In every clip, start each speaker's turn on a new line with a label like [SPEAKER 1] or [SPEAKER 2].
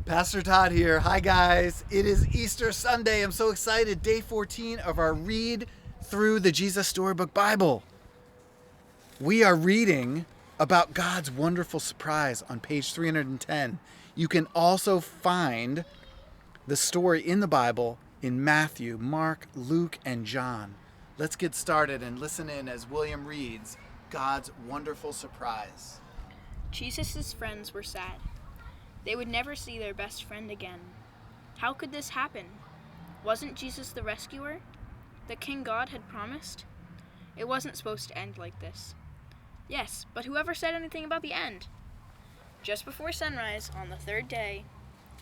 [SPEAKER 1] Pastor Todd here. Hi, guys. It is Easter Sunday. I'm so excited. Day 14 of our read through the Jesus Storybook Bible. We are reading about God's wonderful surprise on page 310. You can also find the story in the Bible in Matthew, Mark, Luke, and John. Let's get started and listen in as William reads God's wonderful surprise.
[SPEAKER 2] Jesus' friends were sad. They would never see their best friend again. How could this happen? Wasn't Jesus the rescuer? The King God had promised? It wasn't supposed to end like this. Yes, but whoever said anything about the end? Just before sunrise, on the third day,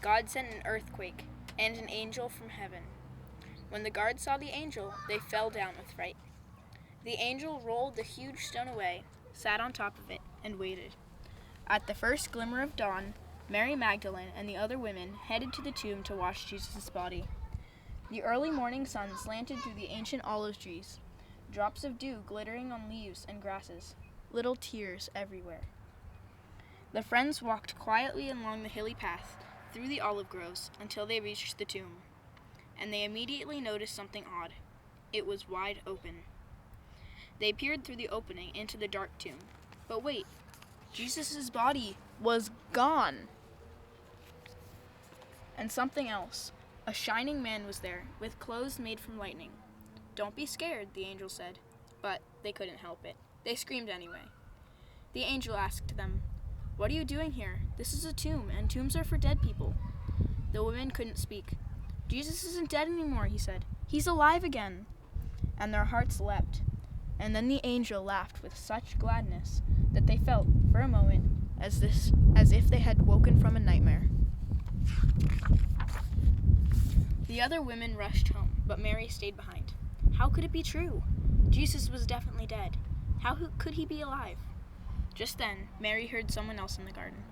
[SPEAKER 2] God sent an earthquake and an angel from heaven. When the guards saw the angel, they fell down with fright. The angel rolled the huge stone away, sat on top of it, and waited. At the first glimmer of dawn, Mary Magdalene and the other women headed to the tomb to wash Jesus' body. The early morning sun slanted through the ancient olive trees, drops of dew glittering on leaves and grasses, little tears everywhere. The friends walked quietly along the hilly path through the olive groves until they reached the tomb, and they immediately noticed something odd. It was wide open. They peered through the opening into the dark tomb. But wait, Jesus' body was gone. And something else. A shining man was there, with clothes made from lightning. "Don't be scared," the angel said. But they couldn't help it. They screamed anyway. The angel asked them, "What are you doing here? This is a tomb, and tombs are for dead people." The women couldn't speak. "Jesus isn't dead anymore," he said. "He's alive again." And their hearts leapt. And then the angel laughed with such gladness that they felt, for a moment, as if they had woken from a nightmare. The other women rushed home, but Mary stayed behind. How could it be true? Jesus was definitely dead. How could he be alive? Just then, Mary heard someone else in the garden.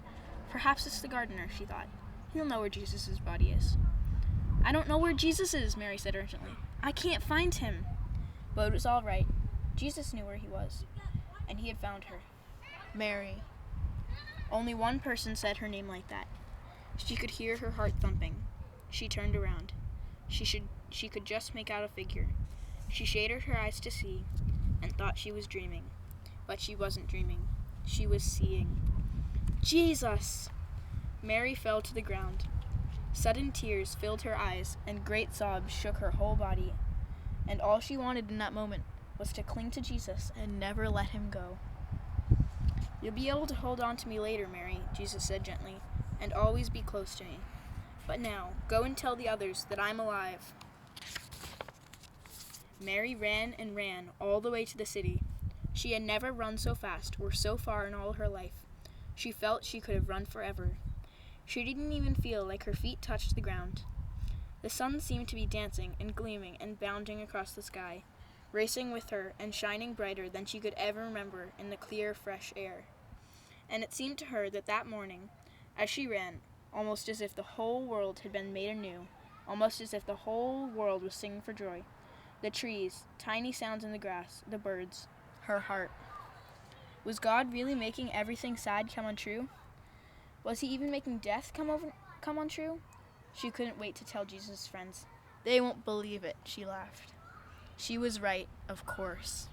[SPEAKER 2] Perhaps it's the gardener, she thought. He'll know where Jesus' body is. "I don't know where Jesus is," Mary said urgently. "I can't find him." But it was all right. Jesus knew where he was, and he had found her. Mary. Only one person said her name like that. She could hear her heart thumping. She turned around. She could just make out a figure. She shaded her eyes to see, and thought she was dreaming. But she wasn't dreaming. She was seeing. Jesus! Mary fell to the ground. Sudden tears filled her eyes, and great sobs shook her whole body. And all she wanted in that moment was to cling to Jesus and never let him go. "You'll be able to hold on to me later, Mary," Jesus said gently, "and always be close to me. But now, go and tell the others that I'm alive." Mary ran and ran all the way to the city. She had never run so fast or so far in all her life. She felt she could have run forever. She didn't even feel like her feet touched the ground. The sun seemed to be dancing and gleaming and bounding across the sky, racing with her and shining brighter than she could ever remember in the clear, fresh air. And it seemed to her that morning, as she ran, almost as if the whole world had been made anew, almost as if the whole world was singing for joy. The trees, tiny sounds in the grass, the birds, her heart. Was God really making everything sad come untrue? Was he even making death come untrue? She couldn't wait to tell Jesus' friends. "They won't believe it," she laughed. She was right, of course.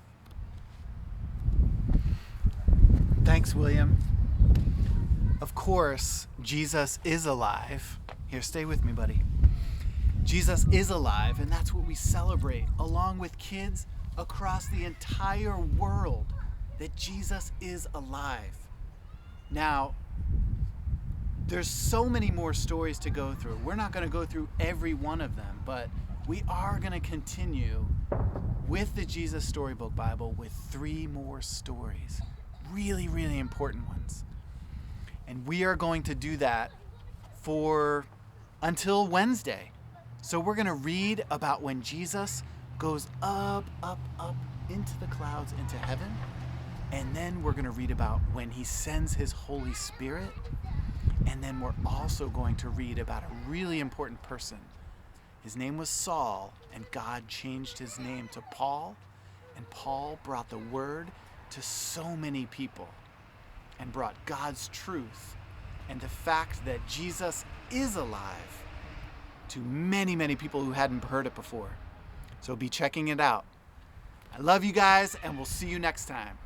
[SPEAKER 1] Thanks, William. Of course, Jesus is alive. Here, stay with me, buddy. Jesus is alive, and that's what we celebrate, along with kids across the entire world, that Jesus is alive. Now, there's so many more stories to go through. We're not going to go through every one of them, but we are going to continue with the Jesus Storybook Bible with 3 more stories. Really, really important ones. And we are going to do that until Wednesday. So we're going to read about when Jesus goes up, up, up into the clouds, into heaven. And then we're going to read about when he sends his Holy Spirit. And then we're also going to read about a really important person. His name was Saul, and God changed his name to Paul. And Paul brought the word to so many people and brought God's truth and the fact that Jesus is alive to many, many people who hadn't heard it before. So be checking it out. I love you guys, and we'll see you next time.